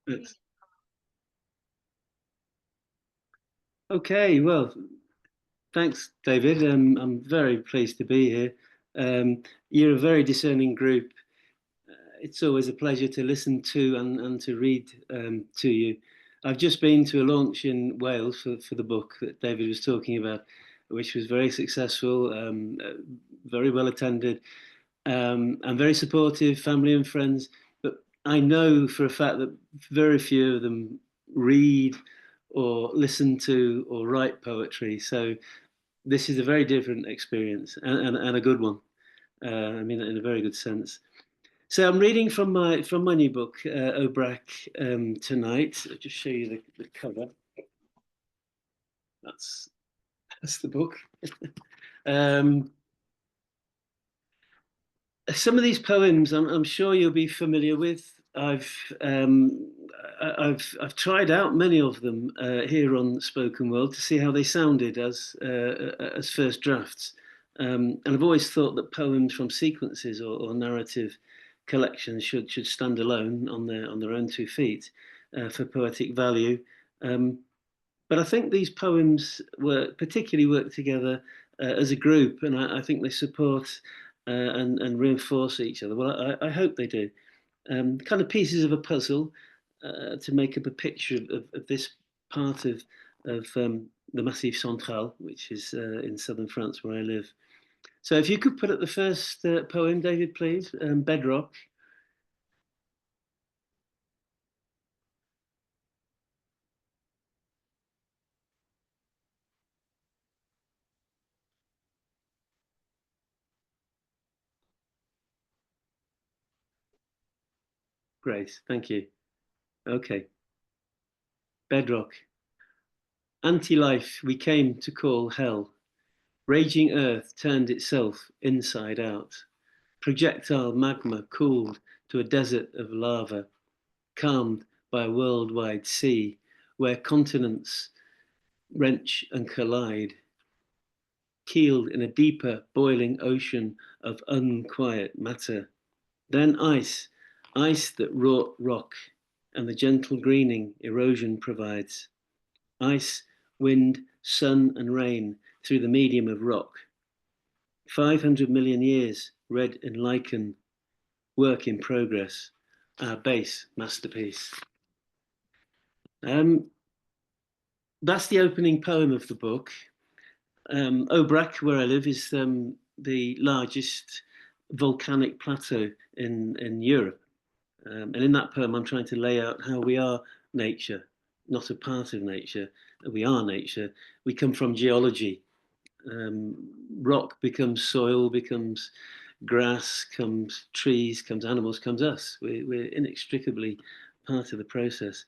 It's- Okay, well, thanks, David. I'm very pleased to be here. You're a very discerning group. It's always a pleasure to listen to and to read to you. I've just been to a launch in Wales for the book that David was talking about, which was very successful, very well attended, and very supportive, family and friends. But I know for a fact that very few of them read or listen to or write poetry. So this is a very different experience and a good one. I mean, in a very good sense. So I'm reading from my new book, Obrac, tonight. I'll just show you the cover. That's that's the book. Um, some of these poems, I'm sure you'll be familiar with. I've tried out many of them here on Spoken World to see how they sounded as first drafts, and I've always thought that poems from sequences or narrative collections should stand alone on their own 2 feet for poetic value. Um, but I think these poems particularly work together as a group, and I think they support and reinforce each other. Well, I hope they do. Kind of pieces of a puzzle to make up a picture of this part of the Massif Central, which is in southern France where I live. So if you could put up the first poem, David, please, Bedrock. Grace, thank you. Okay, Bedrock. Anti-life we came to call hell. Raging earth turned itself inside out. Projectile magma cooled to a desert of lava, calmed by a worldwide sea where continents wrench and collide, keeled in a deeper boiling ocean of unquiet matter. Then ice, ice that wrought rock, and the gentle greening erosion provides. Ice, wind, sun, and rain through the medium of rock. 500 million years read in lichen, work in progress, our base masterpiece. Um, that's the opening poem of the book. Aubrac, where I live, is the largest volcanic plateau in Europe. And in that poem, I'm trying to lay out how we are nature, not a part of nature. We are nature. We come from geology. Um, Rock becomes soil, becomes grass, comes trees, comes animals, comes us. We're inextricably part of the process.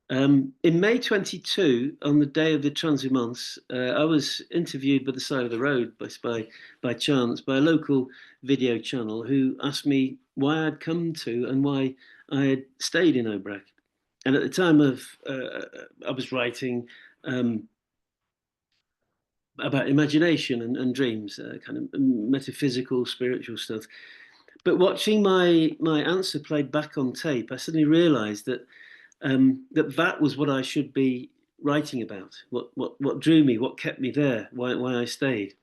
In May 22, on the day of the transhumance, I was interviewed by the side of the road by chance by a local video channel who asked me why I'd come to and why I had stayed in Aubrac. And at the time I was writing about imagination and dreams, kind of metaphysical, spiritual stuff. But watching my answer played back on tape, I suddenly realised that was what I should be writing about. What drew me, what kept me there, why I stayed.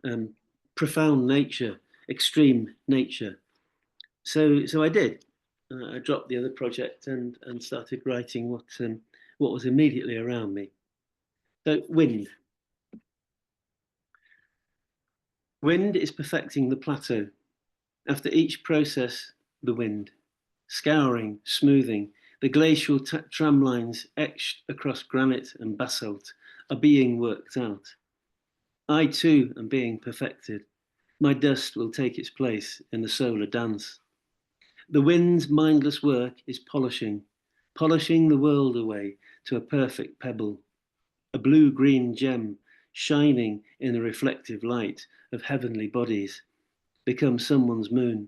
Um, Profound nature, extreme nature. So I did. I dropped the other project and started writing what was immediately around me. So wind. Wind is perfecting the plateau. After each process, the wind. Scouring, smoothing, the glacial tram lines etched across granite and basalt are being worked out. I too am being perfected. My dust will take its place in the solar dance. The wind's mindless work is polishing, polishing the world away to a perfect pebble, a blue-green gem shining in the reflective light of heavenly bodies, becomes someone's moon,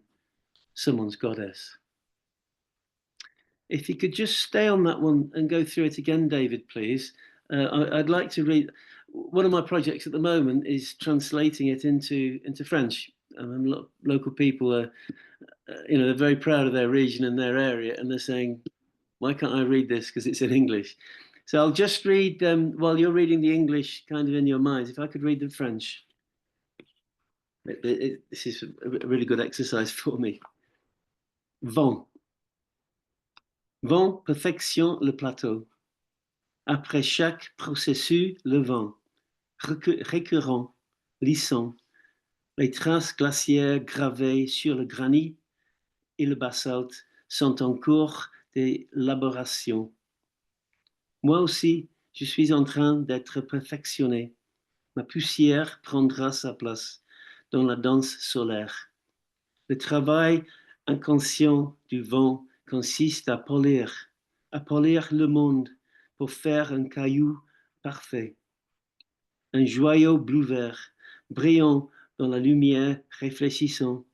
someone's goddess. If you could just stay on that one and go through it again, David, please. I'd like to read. One of my projects at the moment is translating it into French. Local people are, they're very proud of their region and their area, and they're saying, Why can't I read this? Because it's in English. So I'll just read while you're reading the English kind of in your minds. If I could read the French, this is a really good exercise for me. Vent. Vent perfectionne le plateau. Après chaque processus, le vent, récurrent, lissant, les traces glaciaires gravées sur le granit et le basalte sont en cours d'élaboration. Moi aussi, je suis en train d'être perfectionné. Ma poussière prendra sa place dans la danse solaire. Le travail inconscient du vent consiste à polir le monde pour faire un caillou parfait, un joyau bleu-vert, brillant dans la lumière réfléchissant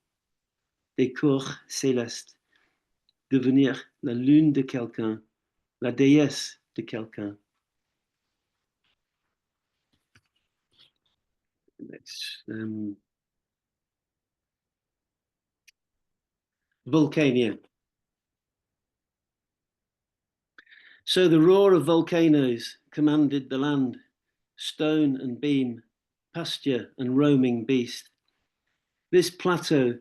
des corps célestes, devenir la lune de quelqu'un, la déesse de quelqu'un. Next, Volcania. So the roar of volcanoes commanded the land, stone and beam, pasture and roaming beast. This plateau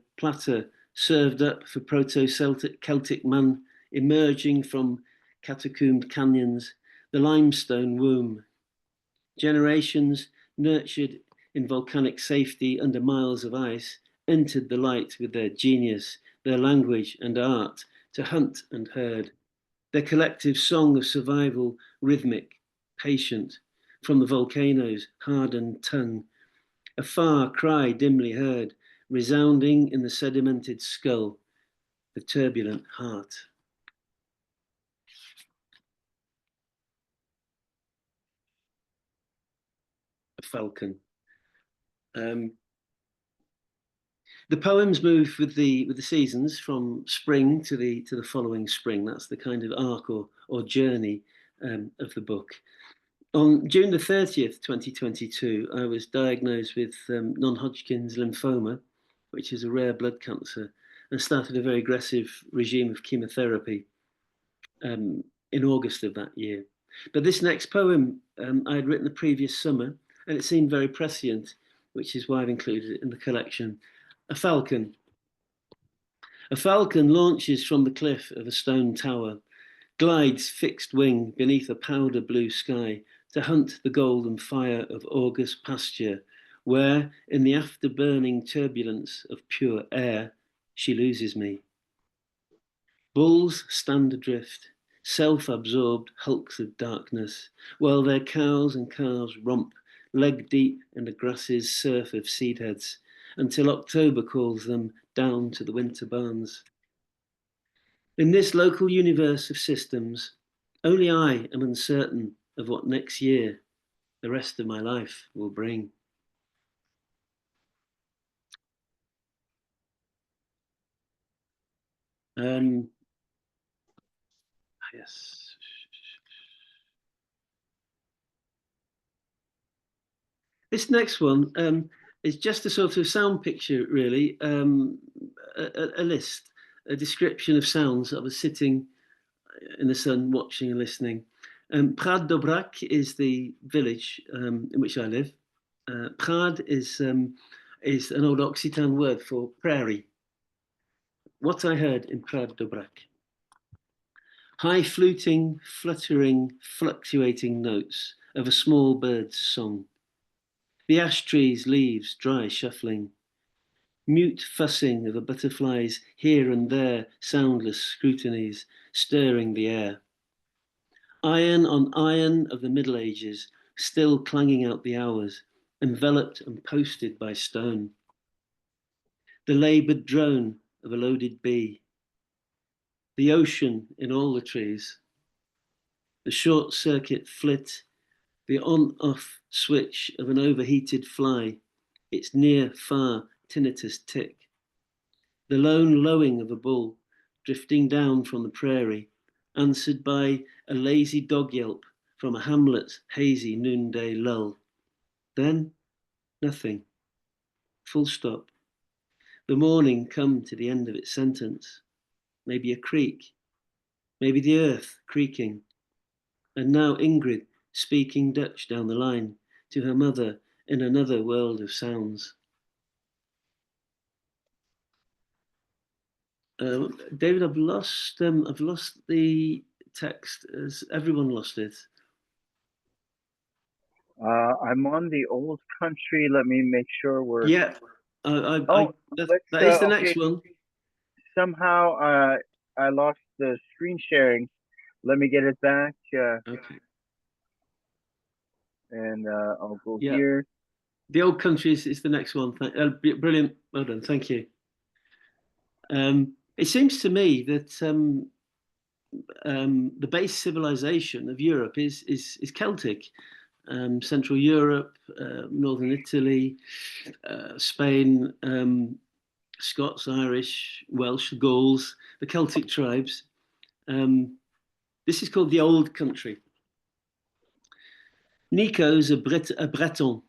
served up for Proto-Celtic man emerging from catacombed canyons, the limestone womb. Generations nurtured in volcanic safety under miles of ice entered the light with their genius, their language and art to hunt and herd. Their collective song of survival, rhythmic, patient, from the volcano's hardened tongue, a far cry dimly heard, resounding in the sedimented skull, the turbulent heart. A falcon. The poems move with the seasons from spring to the following spring. That's the kind of arc or journey of the book. On June the 30th, 2022, I was diagnosed with non-Hodgkin's lymphoma, which is a rare blood cancer, and started a very aggressive regime of chemotherapy in August of that year. But this next poem I had written the previous summer, and it seemed very prescient, which is why I've included it in the collection. A falcon. A falcon launches from the cliff of a stone tower, glides fixed wing beneath a powder blue sky to hunt the golden fire of August pasture, where, in the afterburning turbulence of pure air, she loses me. Bulls stand adrift, self-absorbed hulks of darkness, while their cows and calves romp, leg deep in the grass's surf of seedheads, until October calls them down to the winter barns. In this local universe of systems, only I am uncertain of what next year, the rest of my life, will bring. Yes. This next one is just a sort of sound picture, really, a list, a description of sounds. I was sitting in the sun, watching and listening. Prad Dobrac is the village in which I live. Prad is an old Occitan word for prairie. What I heard in Prad Dobrac. High fluting, fluttering, fluctuating notes of a small bird's song. The ash tree's leaves dry shuffling. Mute fussing of a butterfly's here and there soundless scrutinies stirring the air. Iron on iron of the Middle Ages, still clanging out the hours, enveloped and posted by stone. The laboured drone of a loaded bee. The ocean in all the trees. The short circuit flit, the on-off switch of an overheated fly, its near-far tinnitus tick. The lone lowing of a bull, drifting down from the prairie, answered by a lazy dog yelp from a hamlet's hazy noonday lull. Then, nothing. Full stop. The morning come to the end of its sentence. Maybe a creak, maybe the earth creaking. And now Ingrid speaking Dutch down the line to her mother in another world of sounds. David, I've lost the text. Has everyone lost it? I'm on the old country. Let me make sure we're. Yeah, Oh, let's. that is the Okay. next one. Somehow, I lost the screen sharing. Let me get it back. Okay, And I'll go yeah, here. the old country is the next one. Brilliant, well done, thank you. It seems to me that the base civilization of Europe is Celtic. Central Europe, northern Italy, Spain, Scots, Irish, Welsh, Gauls, the Celtic tribes. Um, this is called the Old Country. Nico's a Breton,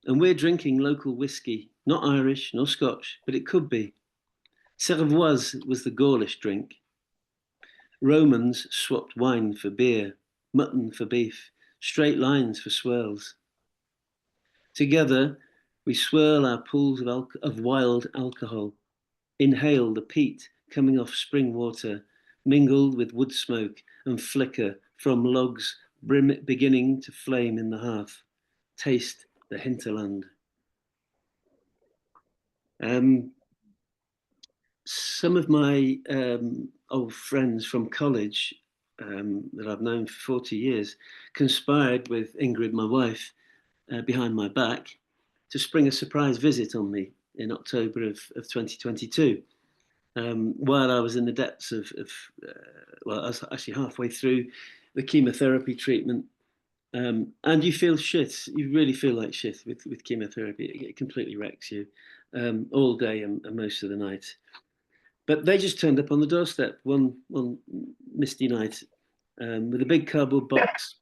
and we're drinking local whiskey, not Irish nor Scotch, but it could be. Cervoise was the Gaulish drink. Romans swapped wine for beer, mutton for beef, straight lines for swirls. Together, we swirl our pools of wild alcohol, inhale the peat coming off spring water, mingled with wood smoke and flicker from logs beginning to flame in the hearth. Taste the hinterland. Um, some of my old friends from college that I've known for 40 years conspired with Ingrid, my wife, behind my back to spring a surprise visit on me in October of 2022. While I was in the depths well, I was actually halfway through the chemotherapy treatment. And you feel shit. You really feel like shit with chemotherapy. It completely wrecks you all day and most of the night. But they just turned up on the doorstep one misty night with a big cardboard box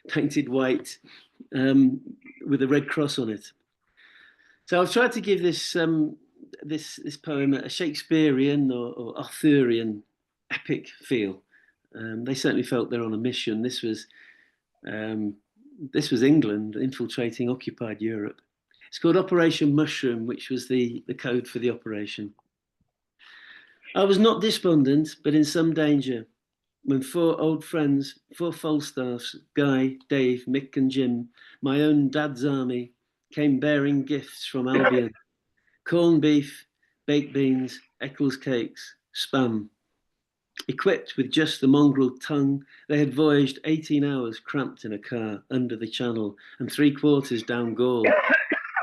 painted white with a red cross on it. So I've tried to give this poem a Shakespearean or Arthurian epic feel. They certainly felt they're on a mission. Um, this was England infiltrating occupied Europe. It's called Operation Mushroom, which was the code for the operation. I was not despondent, but in some danger when four old friends, four Falstaffs, Guy, Dave, Mick, and Jim, my own dad's army, came bearing gifts from Albion: corned beef, baked beans, Eccles cakes, spam. Equipped with just the mongrel tongue, they had voyaged 18 hours cramped in a car under the channel and 3/4 down Gaul,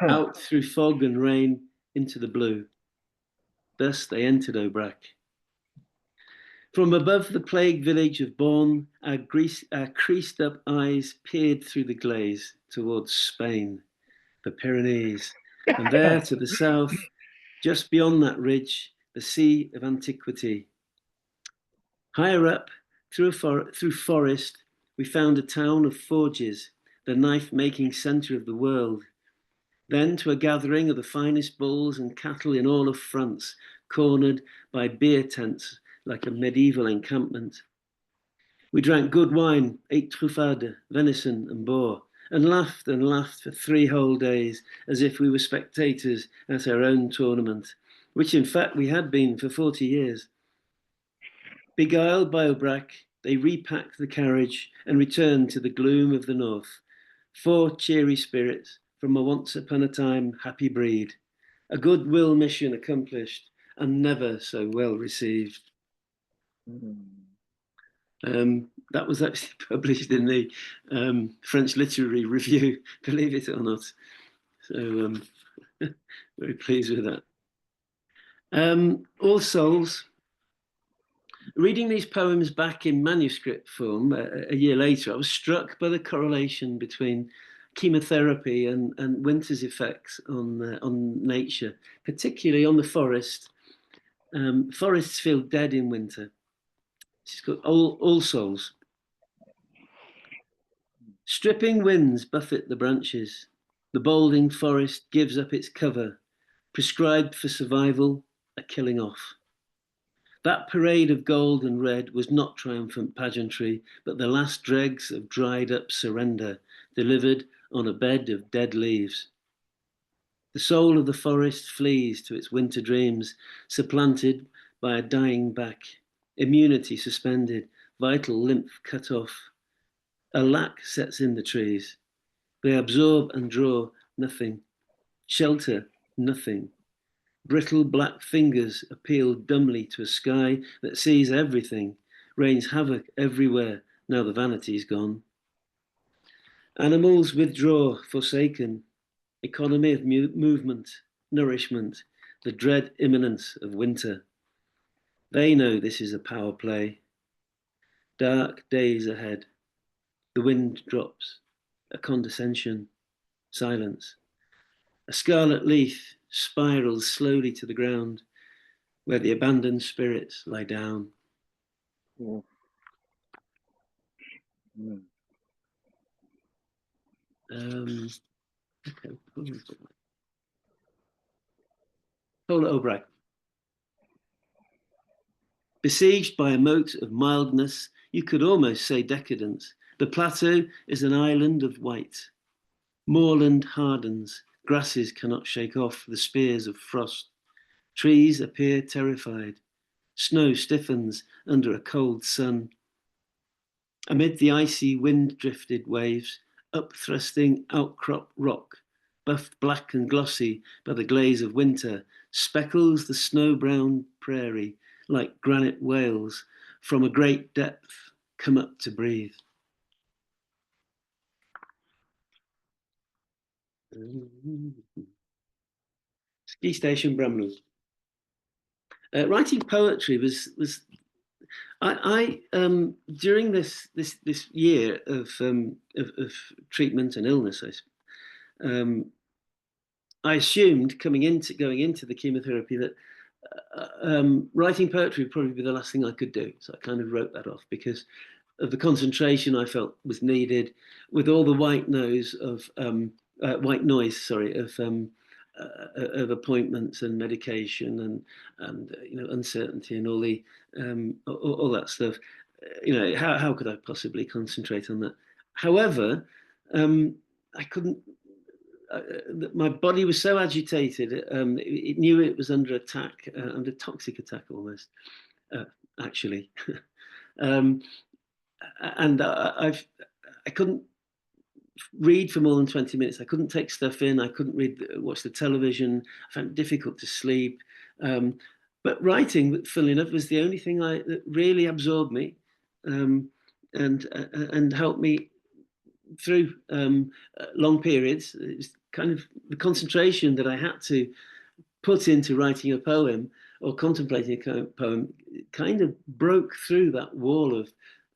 out through fog and rain into the blue. Thus they entered Obrac. From above the plague village of Bourne, our creased up eyes peered through the glaze towards Spain, the Pyrenees, and there to the south, just beyond that ridge, the sea of antiquity. Higher up, through forest, we found a town of forges, the knife-making centre of the world. Then to a gathering of the finest bulls and cattle in all of France, cornered by beer tents like a medieval encampment. We drank good wine, ate truffade, venison, and boar, and laughed for 3 whole days as if we were spectators at our own tournament, which in fact we had been for 40 years. Beguiled by Obrac, they repacked the carriage and returned to the gloom of the north. 4 cheery spirits from a once upon a time happy breed. A goodwill mission accomplished and never so well received. That was actually published in the French Literary Review, believe it or not. So very pleased with that. All Souls. Reading these poems back in manuscript form a year later, I was struck by the correlation between chemotherapy and winter's effects on nature, particularly on the forest. Forests feel dead in winter. It's called All Souls. Stripping winds buffet the branches. The balding forest gives up its cover, prescribed for survival, a killing off. That parade of gold and red was not triumphant pageantry, but the last dregs of dried up surrender, delivered on a bed of dead leaves. The soul of the forest flees to its winter dreams, supplanted by a dying back, immunity suspended, vital lymph cut off. A lack sets in the trees. They absorb and draw nothing, shelter nothing. Brittle black fingers appeal dumbly to a sky that sees everything, rains havoc everywhere, now the vanity's gone. Animals withdraw, forsaken, economy of movement, nourishment, the dread imminence of winter. They know this is a power play. Dark days ahead. The wind drops, a condescension, silence. A scarlet leaf spirals slowly to the ground, where the abandoned spirits lie down. Mm. Mm. Okay. Paula O'Brien. Besieged by a moat of mildness, you could almost say decadence, the plateau is an island of white. Moorland hardens, grasses cannot shake off the spears of frost. Trees appear terrified. Snow stiffens under a cold sun. Amid the icy wind-drifted waves, up-thrusting outcrop rock, buffed black and glossy by the glaze of winter, speckles the snow-brown prairie like granite whales from a great depth come up to breathe. Ski Station Bramley. Writing poetry was during this year of treatment and illness. I assumed going into the chemotherapy that writing poetry would probably be the last thing I could do. So I kind of wrote that off because of the concentration I felt was needed, with all the white noise, of appointments and medication and uncertainty and all that stuff. How could I possibly concentrate on that? However, I couldn't. My body was so agitated. It knew it was under attack, under toxic attack almost, actually. um, and I couldn't read for more than 20 minutes. I couldn't take stuff in. I couldn't watch the television. I found it difficult to sleep. But writing, funnily enough, was the only thing that really absorbed me and helped me through long periods. It was kind of the concentration that I had to put into writing a poem or contemplating a poem kind of broke through that wall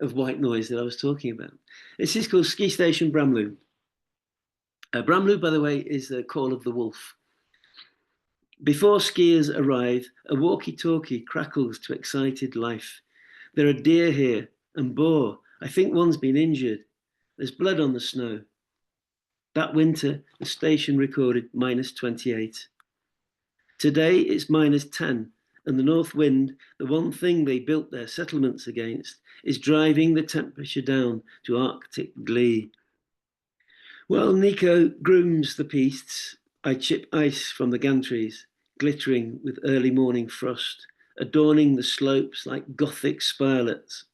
of white noise that I was talking about. This is called Ski Station Bramloo. Bramloo, by the way, is the call of the wolf. Before skiers arrive, a walkie-talkie crackles to excited life. There are deer here and boar. I think one's been injured. There's blood on the snow. That winter, the station recorded -28. Today, it's -10, and the north wind, the one thing they built their settlements against, is driving the temperature down to Arctic glee. While Nico grooms the beasts, I chip ice from the gantries, glittering with early morning frost, adorning the slopes like Gothic spirelets.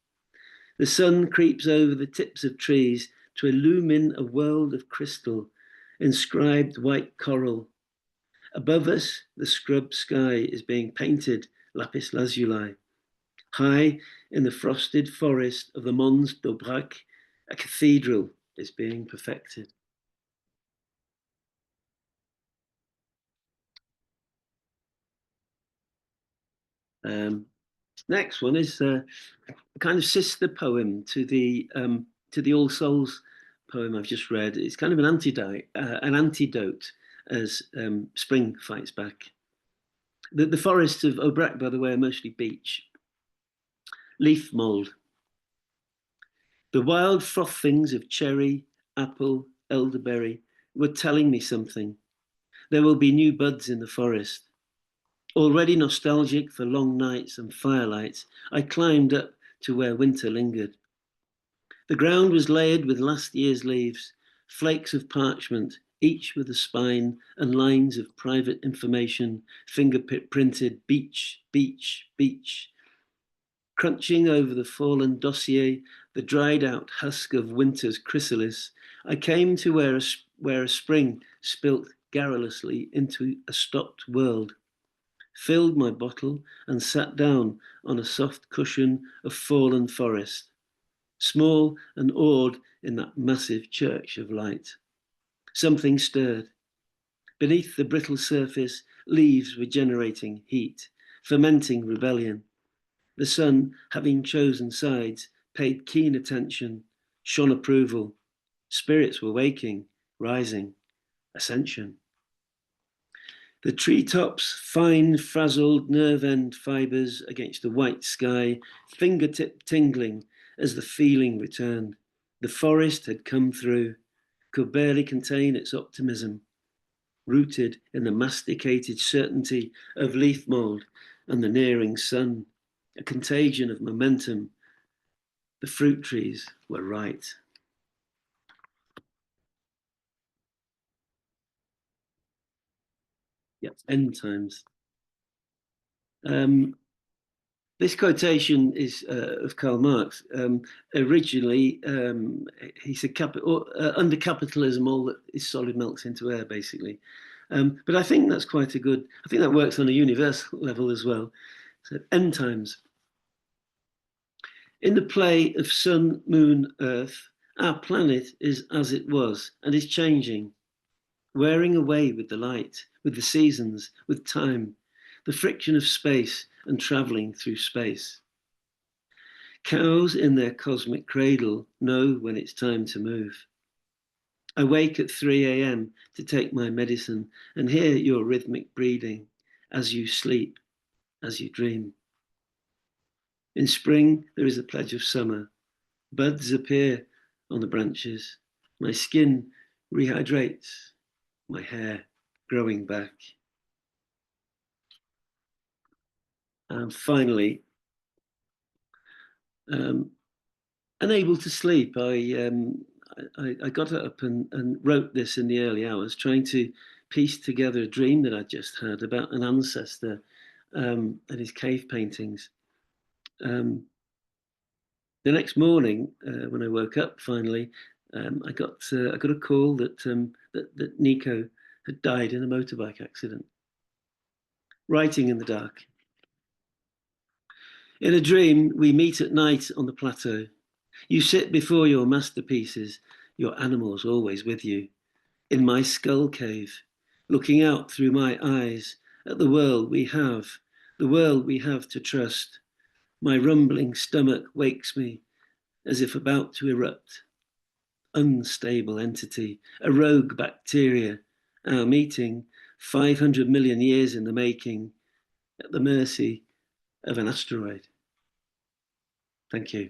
The sun creeps over the tips of trees to illumine a world of crystal, inscribed white coral. Above us, the scrub sky is being painted lapis lazuli. High in the frosted forest of the Mons d'Aubrac, a cathedral is being perfected. Next one is a kind of sister poem to the All Souls poem I've just read. It's kind of an antidote as spring fights back. The forests of Aubrac, by the way, are mostly beech. Leaf mould. The wild frothings of cherry, apple, elderberry were telling me something. There will be new buds in the forest. Already nostalgic for long nights and firelights, I climbed up to where winter lingered. The ground was layered with last year's leaves, flakes of parchment, each with a spine and lines of private information, fingerprinted beach, beach, beach. Crunching over the fallen dossier, the dried out husk of winter's chrysalis, I came to where a spring spilt garrulously into a stopped world, filled my bottle, and sat down on a soft cushion of fallen forest, small and awed in that massive church of light. Something stirred. Beneath the brittle surface, leaves were generating heat, fermenting rebellion. The sun, having chosen sides, paid keen attention, shone approval. Spirits were waking, rising, ascension. The treetops, fine, frazzled nerve end fibres against the white sky, fingertip tingling as the feeling returned. The forest had come through, could barely contain its optimism, rooted in the masticated certainty of leaf mould and the nearing sun, a contagion of momentum. The fruit trees were right. Yep, end times. This quotation is of Karl Marx. Originally, he said, under capitalism, all that is solid melts into air, basically. But I think that's quite a good, I think that works on a universal level as well. So, end times. In the play of sun, moon, earth, our planet is as it was and is changing, wearing away with the light, with the seasons, with time, the friction of space and traveling through space. Cows in their cosmic cradle know when it's time to move. I wake at 3 a.m. to take my medicine and hear your rhythmic breathing as you sleep, as you dream. In spring, there is a pledge of summer. Buds appear on the branches. My skin rehydrates, my hair growing back. And finally, unable to sleep, I got up and wrote this in the early hours, trying to piece together a dream that I just had about an ancestor and his cave paintings. The next morning, when I woke up, finally, I got a call that Nico had died in a motorbike accident. Writing in the dark. In a dream, we meet at night on the plateau. You sit before your masterpieces, your animals always with you, in my skull cave, looking out through my eyes at the world we have, the world we have to trust. My rumbling stomach wakes me as if about to erupt. Unstable entity, a rogue bacteria, our meeting, 500 million years in the making, at the mercy of an asteroid. Thank you.